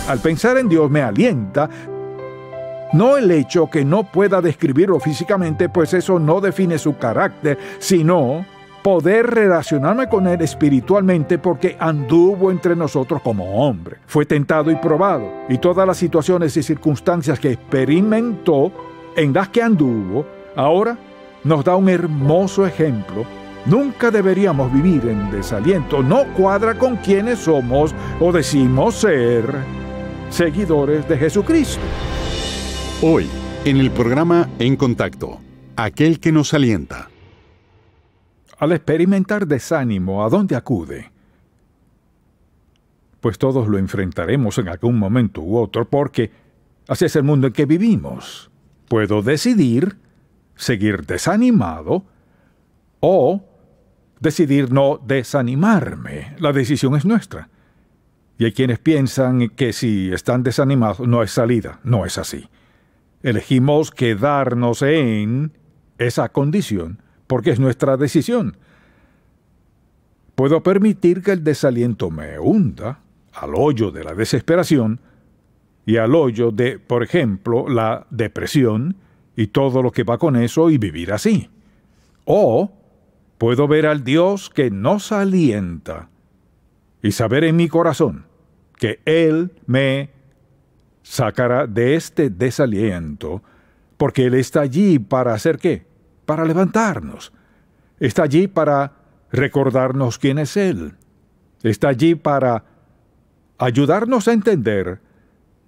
Al pensar en Dios me alienta, no el hecho que no pueda describirlo físicamente, pues eso no define su carácter, sino poder relacionarme con Él espiritualmente porque anduvo entre nosotros como hombre. Fue tentado y probado, y todas las situaciones y circunstancias que experimentó, en las que anduvo, ahora nos da un hermoso ejemplo. Nunca deberíamos vivir en desaliento. No cuadra con quienes somos o decimos ser seguidores de Jesucristo. Hoy, en el programa En Contacto, aquel que nos alienta. Al experimentar desánimo, ¿a dónde acude? Pues todos lo enfrentaremos en algún momento u otro, porque así es el mundo en que vivimos. Puedo decidir seguir desanimado o decidir no desanimarme. La decisión es nuestra. Y hay quienes piensan que si están desanimados no hay salida. No es así. Elegimos quedarnos en esa condición porque es nuestra decisión. Puedo permitir que el desaliento me hunda al hoyo de la desesperación y al hoyo de, por ejemplo, la depresión y todo lo que va con eso y vivir así. O puedo ver al Dios que nos alienta y saber en mi corazón que Él me sacará de este desaliento porque Él está allí para hacer ¿qué? Para levantarnos. Está allí para recordarnos quién es Él. Está allí para ayudarnos a entender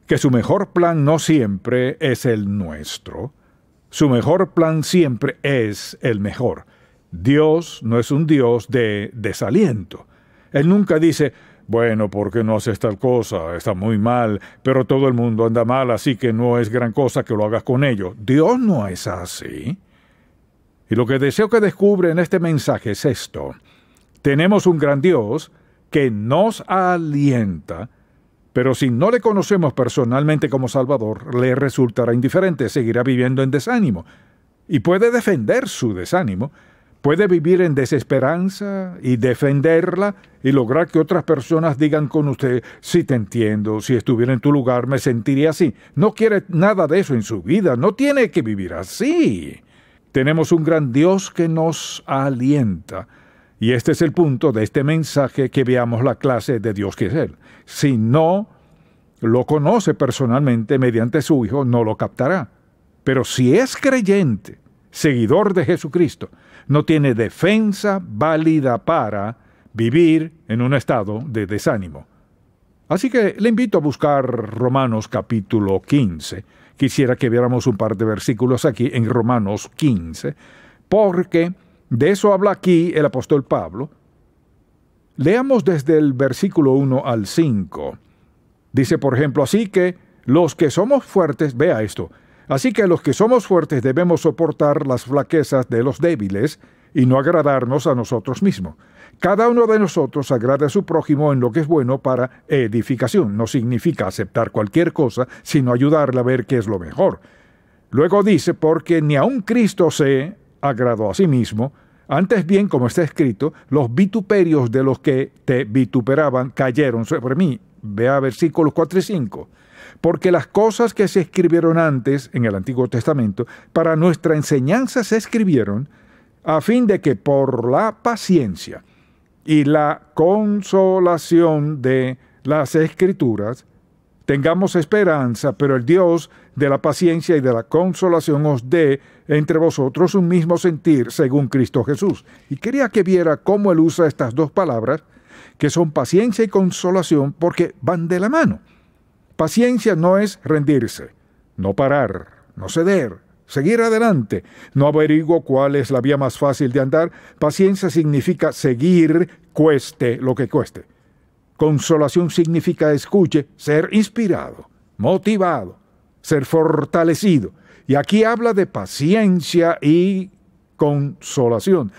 que su mejor plan no siempre es el nuestro. Su mejor plan siempre es el mejor. Dios no es un Dios de desaliento. Él nunca dice, bueno, ¿por qué no haces tal cosa? Está muy mal, pero todo el mundo anda mal, así que no es gran cosa que lo hagas con ellos. Dios no es así. Y lo que deseo que descubra en este mensaje es esto. Tenemos un gran Dios que nos alienta, pero si no le conocemos personalmente como Salvador, le resultará indiferente, seguirá viviendo en desánimo. Y puede defender su desánimo, puede vivir en desesperanza y defenderla y lograr que otras personas digan con usted, sí te entiendo, si estuviera en tu lugar me sentiría así. No quiere nada de eso en su vida, no tiene que vivir así. Tenemos un gran Dios que nos alienta. Y este es el punto de este mensaje, que veamos la clase de Dios que es Él. Si no lo conoce personalmente mediante su Hijo, no lo captará. Pero si es creyente, seguidor de Jesucristo, no tiene defensa válida para vivir en un estado de desánimo. Así que le invito a buscar Romanos capítulo 15. Quisiera que viéramos un par de versículos aquí en Romanos 15, porque de eso habla aquí el apóstol Pablo. Leamos desde el versículo 1 al 5. Dice, por ejemplo, así que los que somos fuertes, vea esto, así que los que somos fuertes debemos soportar las flaquezas de los débiles y no agradarnos a nosotros mismos. Cada uno de nosotros agrade a su prójimo en lo que es bueno para edificación. No significa aceptar cualquier cosa, sino ayudarle a ver qué es lo mejor. Luego dice, porque ni aun Cristo se agradó a sí mismo, antes bien, como está escrito, los vituperios de los que te vituperaban cayeron sobre mí. Vea versículos 4 y 5. Porque las cosas que se escribieron antes en el Antiguo Testamento, para nuestra enseñanza se escribieron, a fin de que por la paciencia y la consolación de las Escrituras tengamos esperanza, pero el Dios de la paciencia y de la consolación os dé entre vosotros un mismo sentir según Cristo Jesús. Y quería que viera cómo él usa estas dos palabras, que son paciencia y consolación, porque van de la mano. Paciencia no es rendirse, no parar, no ceder, seguir adelante. No averiguo cuál es la vía más fácil de andar. Paciencia significa seguir, cueste lo que cueste. Consolación significa escuche, ser inspirado, motivado, ser fortalecido. Y aquí habla de paciencia y consolación.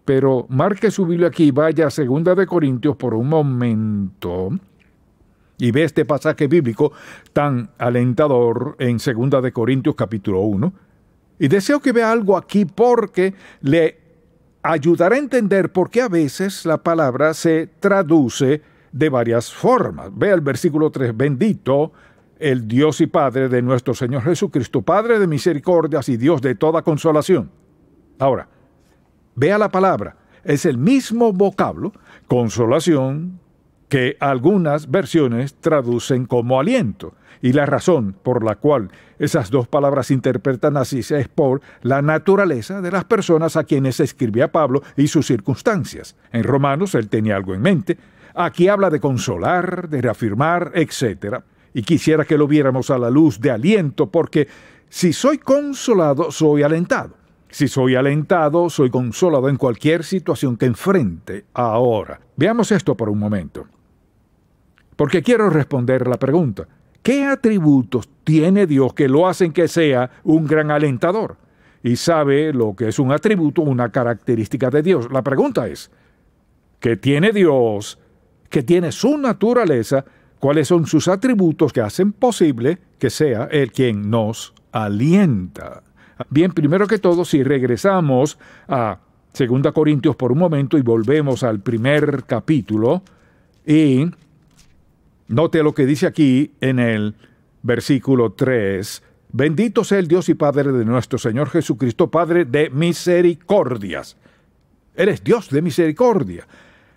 Pero marque su Biblia aquí, vaya a 2 Corintios por un momento y ve este pasaje bíblico tan alentador en 2 Corintios capítulo 1. Y deseo que vea algo aquí porque le ayudará a entender por qué a veces la palabra se traduce de varias formas. Vea el versículo 3, bendito el Dios y Padre de nuestro Señor Jesucristo, Padre de misericordias y Dios de toda consolación. Ahora, vea la palabra, es el mismo vocablo, consolación, que algunas versiones traducen como aliento. Y la razón por la cual esas dos palabras se interpretan así es por la naturaleza de las personas a quienes escribía Pablo y sus circunstancias. En Romanos él tenía algo en mente. Aquí habla de consolar, de reafirmar, etc. Y quisiera que lo viéramos a la luz de aliento, porque si soy consolado, soy alentado. Si soy alentado, soy consolado en cualquier situación que enfrente ahora. Veamos esto por un momento, porque quiero responder la pregunta: ¿qué atributos tiene Dios que lo hacen que sea un gran alentador? Y sabe lo que es un atributo, una característica de Dios. La pregunta es, ¿qué tiene Dios? ¿Qué tiene su naturaleza? ¿Cuáles son sus atributos que hacen posible que sea Él quien nos alienta? Bien, primero que todo, si regresamos a 2 Corintios por un momento y volvemos al primer capítulo, y note lo que dice aquí en el versículo 3. Bendito sea el Dios y Padre de nuestro Señor Jesucristo, Padre de misericordias. Él es Dios de misericordia.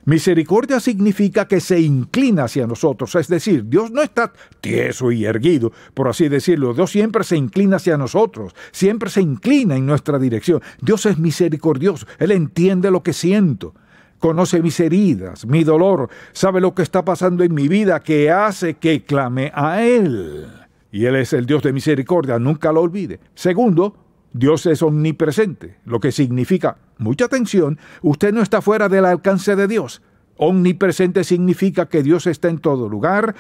Misericordia significa que se inclina hacia nosotros, es decir, Dios no está tieso y erguido, por así decirlo. Dios siempre se inclina hacia nosotros, siempre se inclina en nuestra dirección. Dios es misericordioso, Él entiende lo que siento, conoce mis heridas, mi dolor, sabe lo que está pasando en mi vida, que hace que clame a Él. Y Él es el Dios de misericordia, nunca lo olvide. Segundo, Dios es omnipresente, lo que significa, mucha atención, usted no está fuera del alcance de Dios. Omnipresente significa que Dios está en todo lugar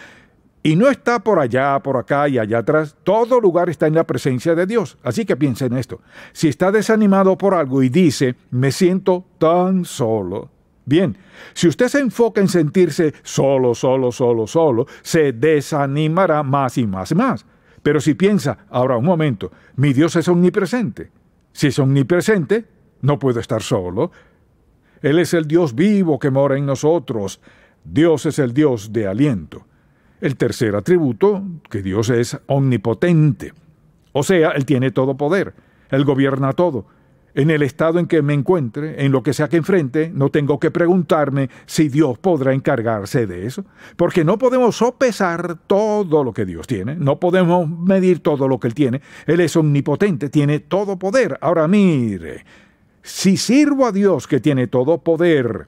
y no está por allá, por acá y allá atrás. Todo lugar está en la presencia de Dios. Así que piense en esto. Si está desanimado por algo y dice, me siento tan solo. Bien, si usted se enfoca en sentirse solo, se desanimará más y más y más. Pero si piensa, ahora un momento, mi Dios es omnipresente. Si es omnipresente, no puedo estar solo. Él es el Dios vivo que mora en nosotros. Dios es el Dios de aliento. El tercer atributo, que Dios es omnipotente. O sea, Él tiene todo poder. Él gobierna todo. En el estado en que me encuentre, en lo que sea que enfrente, no tengo que preguntarme si Dios podrá encargarse de eso, porque no podemos sopesar todo lo que Dios tiene, no podemos medir todo lo que Él tiene. Él es omnipotente, tiene todo poder. Ahora mire, si sirvo a Dios que tiene todo poder,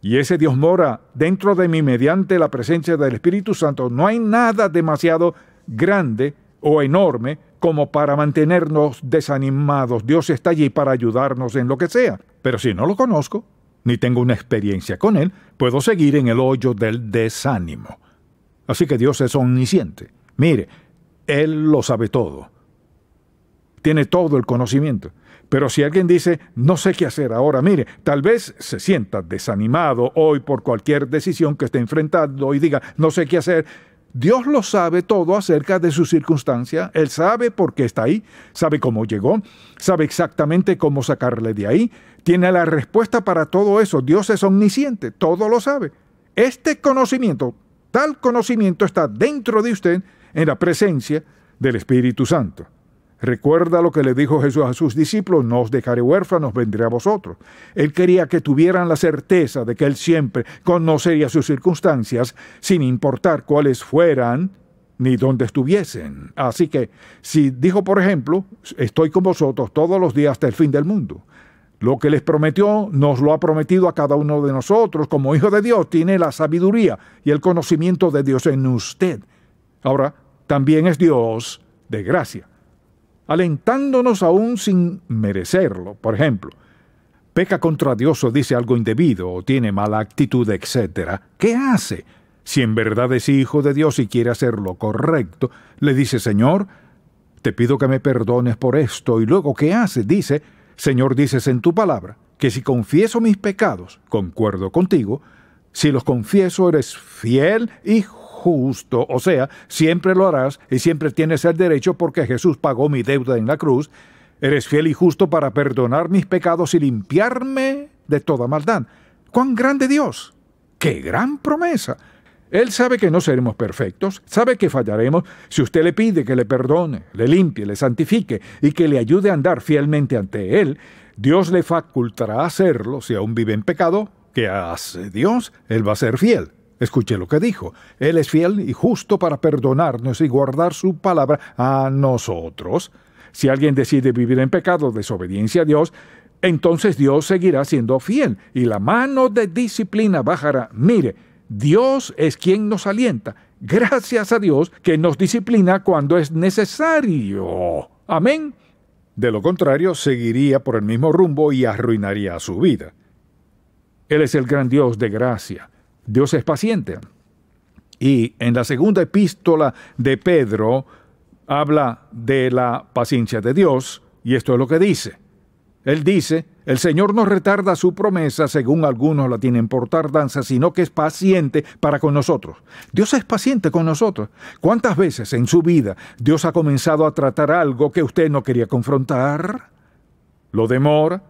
y ese Dios mora dentro de mí mediante la presencia del Espíritu Santo, no hay nada demasiado grande o enorme como para mantenernos desanimados. Dios está allí para ayudarnos en lo que sea. Pero si no lo conozco, ni tengo una experiencia con Él, puedo seguir en el hoyo del desánimo. Así que Dios es omnisciente. Mire, Él lo sabe todo. Tiene todo el conocimiento. Pero si alguien dice, no sé qué hacer ahora, mire, tal vez se sienta desanimado hoy por cualquier decisión que esté enfrentando y diga, no sé qué hacer. Dios lo sabe todo acerca de su circunstancia. Él sabe por qué está ahí, sabe cómo llegó, sabe exactamente cómo sacarle de ahí. Tiene la respuesta para todo eso. Dios es omnisciente, todo lo sabe. Este conocimiento, tal conocimiento está dentro de usted en la presencia del Espíritu Santo. Recuerda lo que le dijo Jesús a sus discípulos, no os dejaré huérfanos, vendré a vosotros. Él quería que tuvieran la certeza de que Él siempre conocería sus circunstancias, sin importar cuáles fueran ni dónde estuviesen. Así que, si dijo, por ejemplo, estoy con vosotros todos los días hasta el fin del mundo, lo que les prometió, nos lo ha prometido a cada uno de nosotros. Como hijo de Dios, tiene la sabiduría y el conocimiento de Dios en usted. Ahora, también es Dios de gracia, alentándonos aún sin merecerlo. Por ejemplo, peca contra Dios o dice algo indebido o tiene mala actitud, etc. ¿Qué hace? Si en verdad es hijo de Dios y quiere hacer lo correcto, le dice, Señor, te pido que me perdones por esto. Y luego, ¿qué hace? Dice, Señor, dices en tu palabra que si confieso mis pecados, concuerdo contigo, si los confieso eres fiel y justo, o sea, siempre lo harás y siempre tienes el derecho porque Jesús pagó mi deuda en la cruz. Eres fiel y justo para perdonar mis pecados y limpiarme de toda maldad. ¡Cuán grande Dios! ¡Qué gran promesa! Él sabe que no seremos perfectos, sabe que fallaremos. Si usted le pide que le perdone, le limpie, le santifique y que le ayude a andar fielmente ante Él, Dios le facultará hacerlo. Si aún vive en pecado, ¿qué hace Dios? Él va a ser fiel. Escuche lo que dijo. Él es fiel y justo para perdonarnos y guardar su palabra a nosotros. Si alguien decide vivir en pecado, desobediencia a Dios, entonces Dios seguirá siendo fiel y la mano de disciplina bajará. Mire, Dios es quien nos alienta. Gracias a Dios que nos disciplina cuando es necesario. Amén. De lo contrario, seguiría por el mismo rumbo y arruinaría su vida. Él es el gran Dios de gracia. Dios es paciente. Y en la segunda epístola de Pedro habla de la paciencia de Dios, y esto es lo que dice. Él dice, el Señor no retarda su promesa, según algunos la tienen por tardanza, sino que es paciente para con nosotros. Dios es paciente con nosotros. ¿Cuántas veces en su vida Dios ha comenzado a tratar algo que usted no quería confrontar? ¿Lo demora?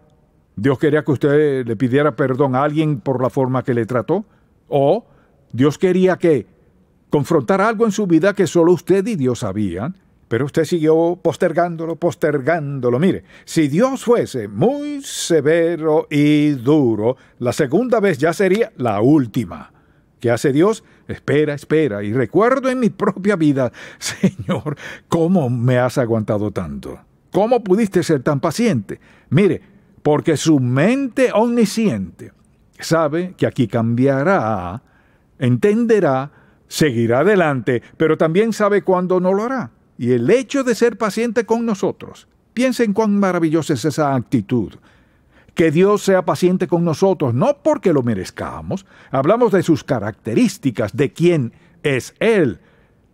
¿Dios quería que usted le pidiera perdón a alguien por la forma que le trató? ¿O Dios quería que confrontara algo en su vida que solo usted y Dios sabían? Pero usted siguió postergándolo. Mire, si Dios fuese muy severo y duro, la segunda vez ya sería la última. ¿Qué hace Dios? Espera. Y recuerdo en mi propia vida, Señor, ¿cómo me has aguantado tanto? ¿Cómo pudiste ser tan paciente? Mire, porque su mente omnisciente sabe que aquí cambiará, entenderá, seguirá adelante, pero también sabe cuándo no lo hará. Y el hecho de ser paciente con nosotros, piensen cuán maravillosa es esa actitud. Que Dios sea paciente con nosotros, no porque lo merezcamos. Hablamos de sus características, de quién es Él.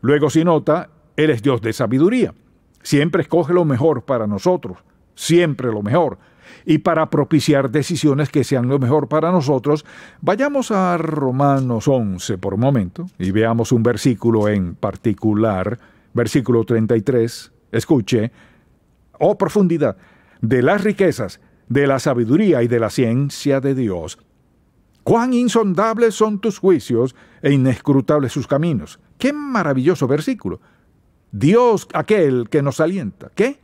Luego, si nota, Él es Dios de sabiduría. Siempre escoge lo mejor para nosotros, siempre lo mejor. Y para propiciar decisiones que sean lo mejor para nosotros, vayamos a Romanos 11 por un momento y veamos un versículo en particular. Versículo 33, escuche, oh profundidad de las riquezas, de la sabiduría y de la ciencia de Dios. Cuán insondables son tus juicios e inescrutables sus caminos. Qué maravilloso versículo. Dios, aquel que nos alienta. ¿Qué?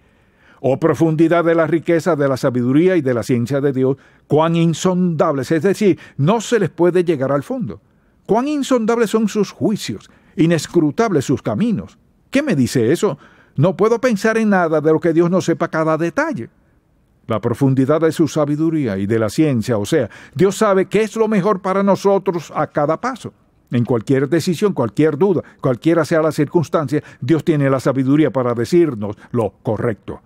Oh profundidad de la riqueza, de la sabiduría y de la ciencia de Dios. Cuán insondables, es decir, no se les puede llegar al fondo. Cuán insondables son sus juicios, inescrutables sus caminos. ¿Qué me dice eso? No puedo pensar en nada de lo que Dios no sepa cada detalle. La profundidad de su sabiduría y de la ciencia, o sea, Dios sabe qué es lo mejor para nosotros a cada paso. En cualquier decisión, cualquier duda, cualquiera sea la circunstancia, Dios tiene la sabiduría para decirnos lo correcto.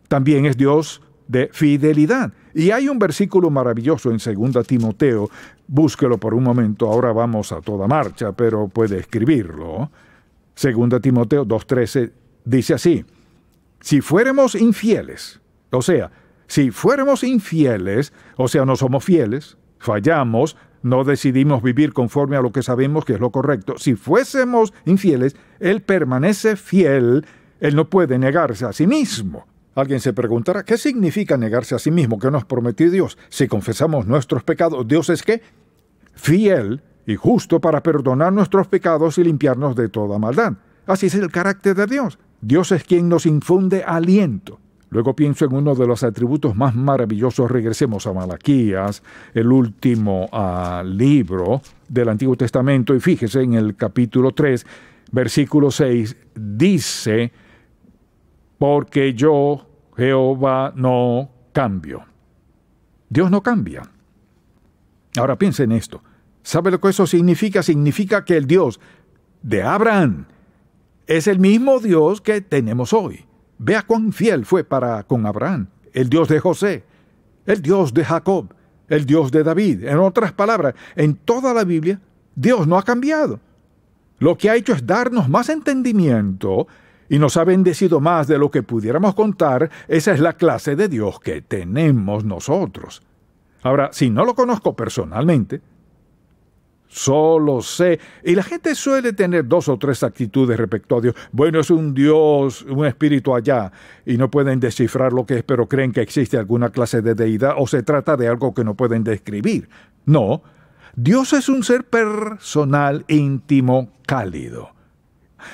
También es Dios de fidelidad. Y hay un versículo maravilloso en 2 Timoteo, búsquelo por un momento, ahora vamos a toda marcha, pero puede escribirlo. 2 Timoteo 2:13 dice así, si fuéramos infieles, o sea, no somos fieles, fallamos, no decidimos vivir conforme a lo que sabemos que es lo correcto. Si fuésemos infieles, Él permanece fiel, Él no puede negarse a sí mismo. Alguien se preguntará, ¿qué significa negarse a sí mismo? ¿Qué nos prometió Dios? Si confesamos nuestros pecados, ¿Dios es qué? Fiel y justo para perdonar nuestros pecados y limpiarnos de toda maldad. Así es el carácter de Dios. Dios es quien nos infunde aliento. Luego pienso en uno de los atributos más maravillosos. Regresemos a Malaquías, el último libro del Antiguo Testamento, y fíjese en el capítulo 3, versículo 6, dice, porque yo, Jehová, no cambio. Dios no cambia. Ahora piense en esto. ¿Sabe lo que eso significa? Significa que el Dios de Abraham es el mismo Dios que tenemos hoy. Vea cuán fiel fue para con Abraham. El Dios de José, el Dios de Jacob, el Dios de David. En otras palabras, en toda la Biblia, Dios no ha cambiado. Lo que ha hecho es darnos más entendimiento y nos ha bendecido más de lo que pudiéramos contar. Esa es la clase de Dios que tenemos nosotros. Ahora, si no lo conozco personalmente, solo sé, y la gente suele tener 2 o 3 actitudes respecto a Dios. Bueno, es un Dios, un espíritu allá, y no pueden descifrar lo que es, pero creen que existe alguna clase de deidad, o se trata de algo que no pueden describir. No, Dios es un ser personal, íntimo, cálido.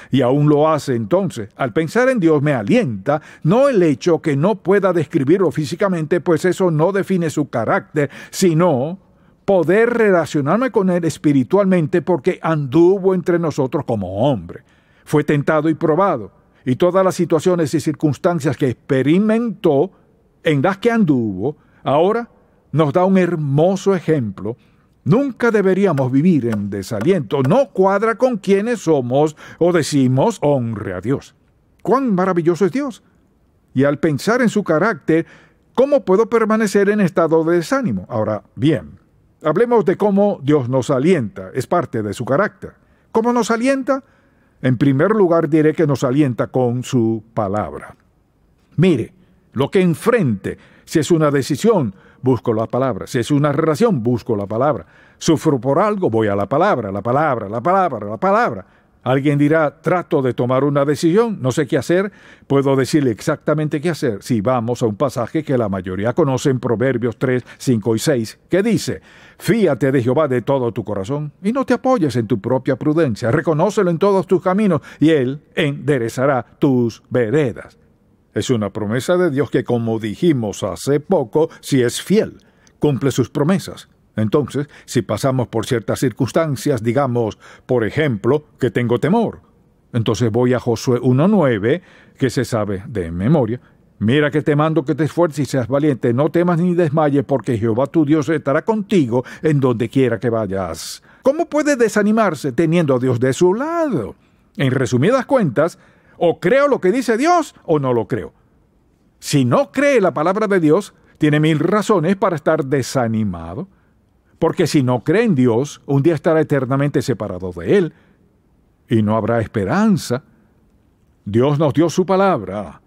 Y aún lo hace entonces. Al pensar en Dios me alienta, no el hecho que no pueda describirlo físicamente, pues eso no define su carácter, sino poder relacionarme con Él espiritualmente porque anduvo entre nosotros como hombre. Fue tentado y probado. Y todas las situaciones y circunstancias que experimentó, en las que anduvo, ahora nos da un hermoso ejemplo. Nunca deberíamos vivir en desaliento. No cuadra con quienes somos o decimos honre a Dios. ¡Cuán maravilloso es Dios! Y al pensar en su carácter, ¿cómo puedo permanecer en estado de desánimo? Ahora, bien, hablemos de cómo Dios nos alienta. Es parte de su carácter. ¿Cómo nos alienta? En primer lugar, diré que nos alienta con su palabra. Mire, lo que enfrente, si es una decisión, busco la palabra. Si es una relación, busco la palabra. Sufro por algo, voy a la palabra, la palabra, la palabra, la palabra. Alguien dirá, trato de tomar una decisión, no sé qué hacer, puedo decirle exactamente qué hacer. Si vamos a un pasaje que la mayoría conoce en Proverbios 3, 5 y 6, que dice, fíate de Jehová de todo tu corazón y no te apoyes en tu propia prudencia, reconócelo en todos tus caminos y Él enderezará tus veredas. Es una promesa de Dios que, como dijimos hace poco, si es fiel, cumple sus promesas. Entonces, si pasamos por ciertas circunstancias, digamos, por ejemplo, que tengo temor, entonces voy a Josué 1:9, que se sabe de memoria. Mira que te mando que te esfuerces y seas valiente, no temas ni desmayes, porque Jehová tu Dios estará contigo en donde quiera que vayas. ¿Cómo puede desanimarse teniendo a Dios de su lado? En resumidas cuentas, o creo lo que dice Dios o no lo creo. Si no cree la palabra de Dios, tiene 1000 razones para estar desanimado. Porque si no cree en Dios, un día estará eternamente separado de Él y no habrá esperanza. Dios nos dio su palabra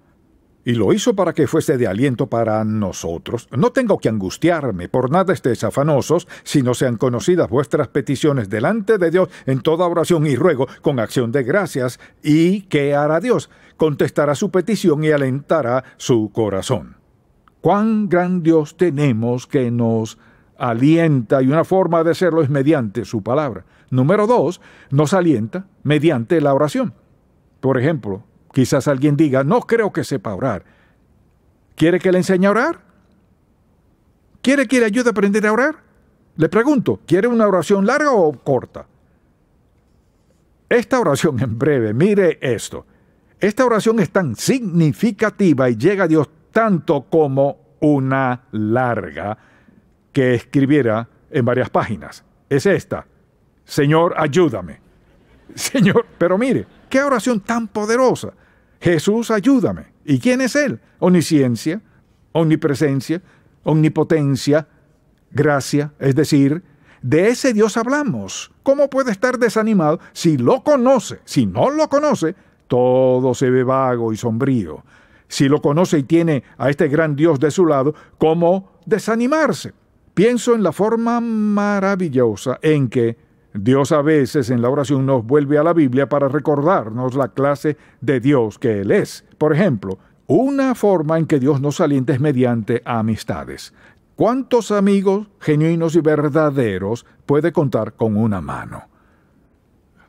y lo hizo para que fuese de aliento para nosotros. No tengo que angustiarme, por nada estéis afanosos, si no sean conocidas vuestras peticiones delante de Dios en toda oración y ruego con acción de gracias. ¿Y qué hará Dios? Contestará su petición y alentará su corazón. ¿Cuán gran Dios tenemos que nos alienta? Y una forma de hacerlo es mediante su palabra. Número 2, nos alienta mediante la oración. Por ejemplo, quizás alguien diga, no creo que sepa orar. ¿Quiere que le enseñe a orar? ¿Quiere que le ayude a aprender a orar? Le pregunto, ¿quiere una oración larga o corta? Esta oración en breve, mire esto. Esta oración es tan significativa y llega a Dios tanto como una larga que escribiera en varias páginas. Es esta. Señor, ayúdame. Señor, pero mire, qué oración tan poderosa. Jesús, ayúdame. ¿Y quién es Él? Omnisciencia, omnipresencia, omnipotencia, gracia, es decir, de ese Dios hablamos. ¿Cómo puede estar desanimado si lo conoce? Si no lo conoce, todo se ve vago y sombrío. Si lo conoce y tiene a este gran Dios de su lado, ¿cómo desanimarse? Pienso en la forma maravillosa en que Dios a veces en la oración nos vuelve a la Biblia para recordarnos la clase de Dios que Él es. Por ejemplo, una forma en que Dios nos alienta es mediante amistades. ¿Cuántos amigos genuinos y verdaderos puede contar con una mano?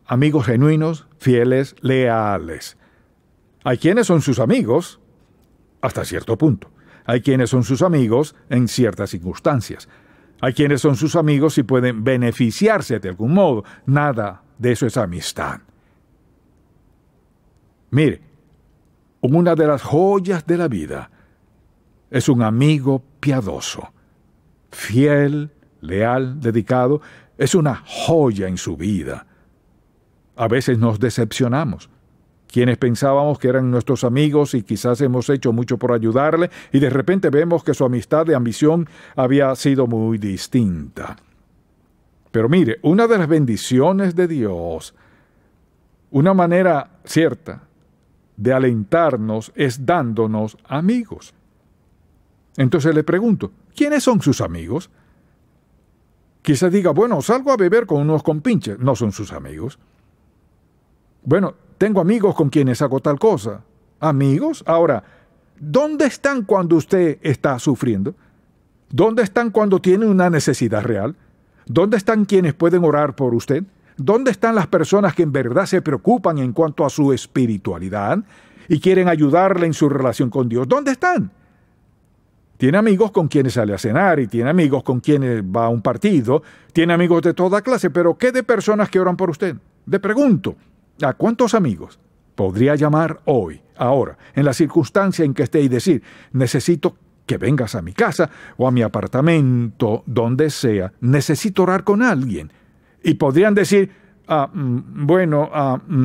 Amigos genuinos, fieles, leales. Hay quienes son sus amigos hasta cierto punto. Hay quienes son sus amigos en ciertas circunstancias. Hay quienes son sus amigos y pueden beneficiarse de algún modo. Nada de eso es amistad. Mire, una de las joyas de la vida es un amigo piadoso, fiel, leal, dedicado. Es una joya en su vida. A veces nos decepcionamos. Quienes pensábamos que eran nuestros amigos y quizás hemos hecho mucho por ayudarle y de repente vemos que su amistad de ambición había sido muy distinta. Pero mire, una de las bendiciones de Dios, una manera cierta de alentarnos es dándonos amigos. Entonces le pregunto, ¿quiénes son sus amigos? Quizás diga, bueno, salgo a beber con unos compinches. No son sus amigos. Bueno, tengo amigos con quienes hago tal cosa. ¿Amigos? Ahora, ¿dónde están cuando usted está sufriendo? ¿Dónde están cuando tiene una necesidad real? ¿Dónde están quienes pueden orar por usted? ¿Dónde están las personas que en verdad se preocupan en cuanto a su espiritualidad y quieren ayudarle en su relación con Dios? ¿Dónde están? Tiene amigos con quienes sale a cenar y tiene amigos con quienes va a un partido, tiene amigos de toda clase, pero ¿qué de personas que oran por usted? Le pregunto, ¿a cuántos amigos podría llamar hoy, ahora, en la circunstancia en que esté y decir, necesito que vengas a mi casa o a mi apartamento, donde sea, necesito orar con alguien? Y podrían decir,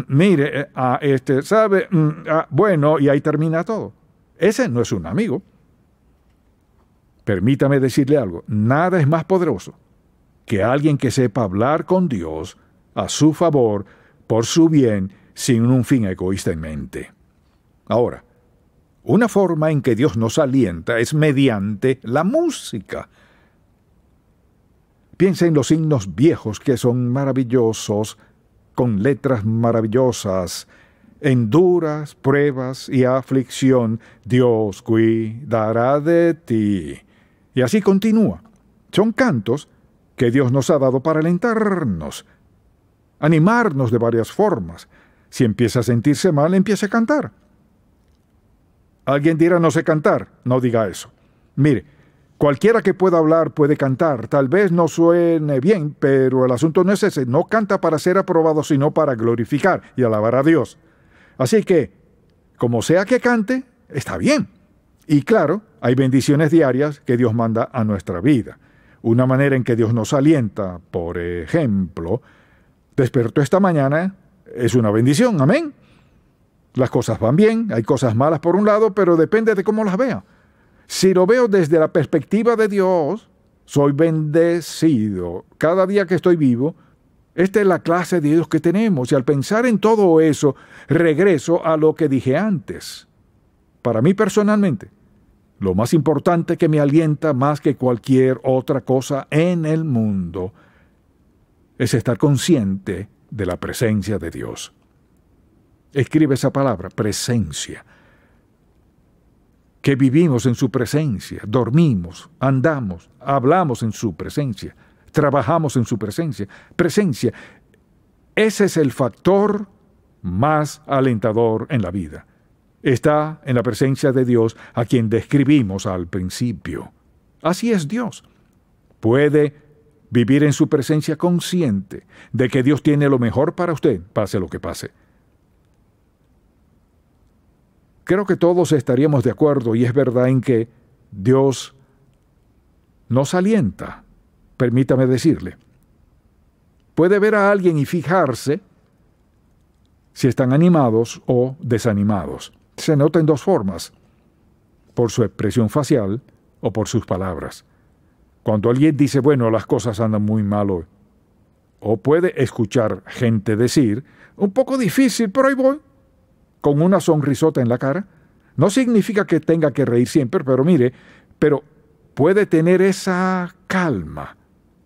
mire, ¿sabe? Bueno, y ahí termina todo. Ese no es un amigo. Permítame decirle algo, nada es más poderoso que alguien que sepa hablar con Dios a su favor, por su bien, sin un fin egoísta en mente. Ahora, una forma en que Dios nos alienta es mediante la música. Piensa en los himnos viejos que son maravillosos, con letras maravillosas. En duras pruebas y aflicción, Dios cuidará de ti. Y así continúa. Son cantos que Dios nos ha dado para alentarnos, animarnos de varias formas. Si empieza a sentirse mal, empiece a cantar. Alguien dirá, no sé cantar. No diga eso. Mire, cualquiera que pueda hablar puede cantar. Tal vez no suene bien, pero el asunto no es ese. No canta para ser aprobado, sino para glorificar y alabar a Dios. Así que, como sea que cante, está bien. Y claro, hay bendiciones diarias que Dios manda a nuestra vida. Una manera en que Dios nos alienta, por ejemplo, despertó esta mañana, es una bendición, amén. Las cosas van bien, hay cosas malas por un lado, pero depende de cómo las vea. Si lo veo desde la perspectiva de Dios, soy bendecido. Cada día que estoy vivo, esta es la clase de Dios que tenemos. Y al pensar en todo eso, regreso a lo que dije antes. Para mí personalmente, lo más importante que me alienta más que cualquier otra cosa en el mundo es estar consciente de la presencia de Dios. Escribe esa palabra, presencia. Que vivimos en su presencia, dormimos, andamos, hablamos en su presencia, trabajamos en su presencia. Presencia, ese es el factor más alentador en la vida. Está en la presencia de Dios, a quien describimos al principio. Así es Dios. Puede vivir en su presencia consciente de que Dios tiene lo mejor para usted, pase lo que pase. Creo que todos estaríamos de acuerdo, y es verdad, en que Dios nos alienta. Permítame decirle. Puede ver a alguien y fijarse si están animados o desanimados. Se nota en dos formas: por su expresión facial o por sus palabras. Cuando alguien dice, bueno, las cosas andan muy mal hoy, o puede escuchar gente decir, un poco difícil, pero ahí voy, con una sonrisota en la cara. No significa que tenga que reír siempre, pero puede tener esa calma,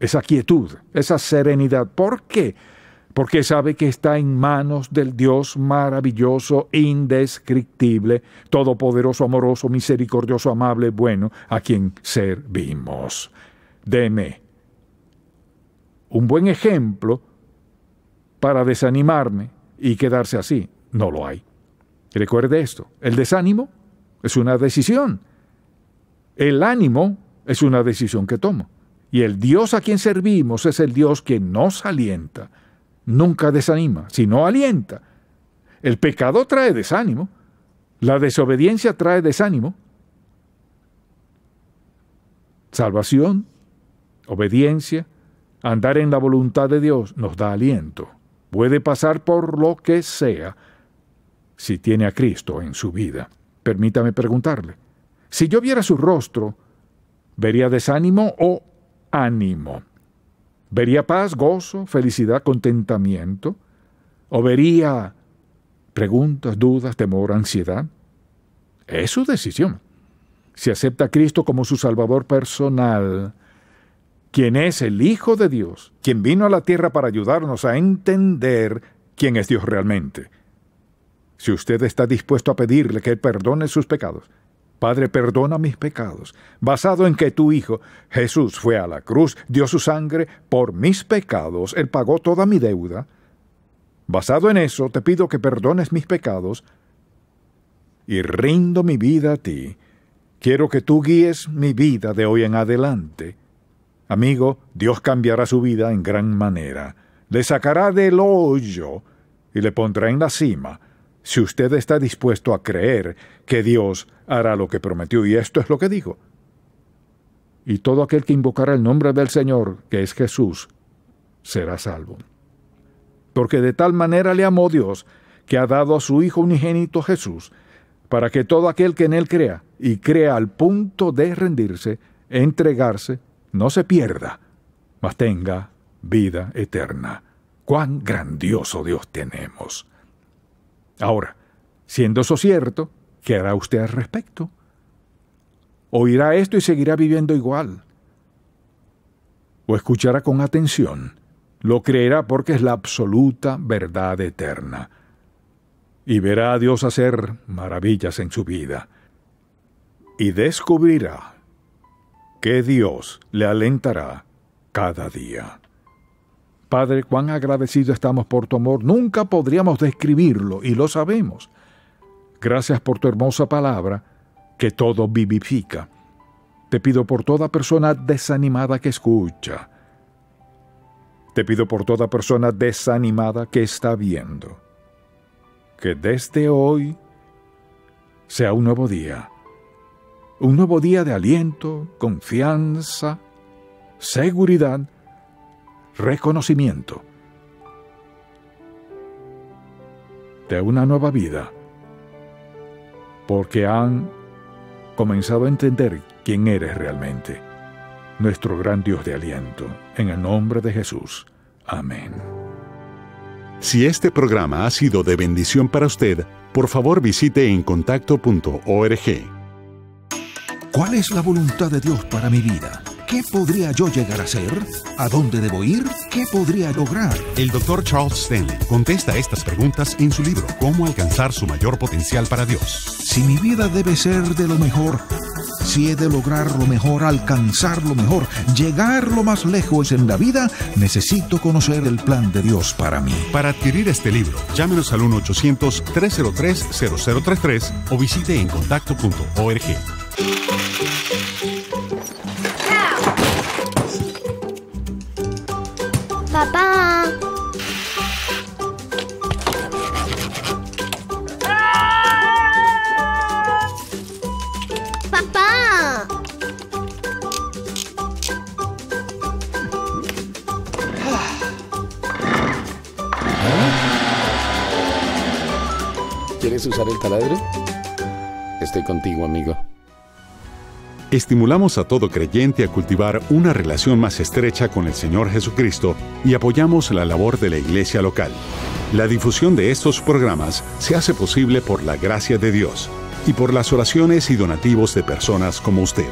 esa quietud, esa serenidad. ¿Por qué? Porque sabe que está en manos del Dios maravilloso, indescriptible, todopoderoso, amoroso, misericordioso, amable, bueno, a quien servimos. Deme un buen ejemplo para desanimarme y quedarse así. No lo hay. Recuerde esto, el desánimo es una decisión. El ánimo es una decisión que tomo. Y el Dios a quien servimos es el Dios que nos alienta. Nunca desanima, sino alienta. El pecado trae desánimo. La desobediencia trae desánimo. Salvación, obediencia, andar en la voluntad de Dios nos da aliento. Puede pasar por lo que sea si tiene a Cristo en su vida. Permítame preguntarle, si yo viera su rostro, ¿vería desánimo o ánimo? ¿Vería paz, gozo, felicidad, contentamiento? ¿O vería preguntas, dudas, temor, ansiedad? Es su decisión. Si acepta a Cristo como su Salvador personal, quien es el Hijo de Dios, quien vino a la tierra para ayudarnos a entender quién es Dios realmente. Si usted está dispuesto a pedirle que Él perdone sus pecados, Padre, perdona mis pecados, basado en que tu Hijo, Jesús, fue a la cruz, dio su sangre por mis pecados, Él pagó toda mi deuda. Basado en eso, te pido que perdones mis pecados y rindo mi vida a ti. Quiero que tú guíes mi vida de hoy en adelante. Amigo, Dios cambiará su vida en gran manera. Le sacará del hoyo y le pondrá en la cima, si usted está dispuesto a creer que Dios hará lo que prometió. Y esto es lo que dijo. Y todo aquel que invocará el nombre del Señor, que es Jesús, será salvo. Porque de tal manera le amó Dios, que ha dado a su Hijo unigénito Jesús, para que todo aquel que en Él crea, y crea al punto de rendirse, entregarse, no se pierda, mas tenga vida eterna. ¡Cuán grandioso Dios tenemos! Ahora, siendo eso cierto, ¿qué hará usted al respecto? ¿Oirá esto y seguirá viviendo igual? ¿O escuchará con atención? Lo creerá porque es la absoluta verdad eterna. Y verá a Dios hacer maravillas en su vida. Y descubrirá que Dios le alentará cada día. Padre, cuán agradecidos estamos por tu amor. Nunca podríamos describirlo, y lo sabemos. Gracias por tu hermosa palabra, que todo vivifica. Te pido por toda persona desanimada que escucha. Te pido por toda persona desanimada que está viendo. Que desde hoy sea un nuevo día. Un nuevo día de aliento, confianza, seguridad, reconocimiento de una nueva vida, porque han comenzado a entender quién eres realmente, nuestro gran Dios de aliento, en el nombre de Jesús. Amén. Si este programa ha sido de bendición para usted, por favor visite encontacto.org. ¿Cuál es la voluntad de Dios para mi vida? ¿Qué podría yo llegar a ser? ¿A dónde debo ir? ¿Qué podría lograr? El Dr. Charles Stanley contesta estas preguntas en su libro Cómo alcanzar su mayor potencial para Dios. Si mi vida debe ser de lo mejor, si he de lograr lo mejor, alcanzar lo mejor, llegar lo más lejos en la vida, necesito conocer el plan de Dios para mí. Para adquirir este libro, llámenos al 1-800-303-0033 o visite encontacto.org. Papá. Papá. ¿Quieres usar el taladro? Estoy contigo, amigo. Estimulamos a todo creyente a cultivar una relación más estrecha con el Señor Jesucristo y apoyamos la labor de la iglesia local. La difusión de estos programas se hace posible por la gracia de Dios y por las oraciones y donativos de personas como usted.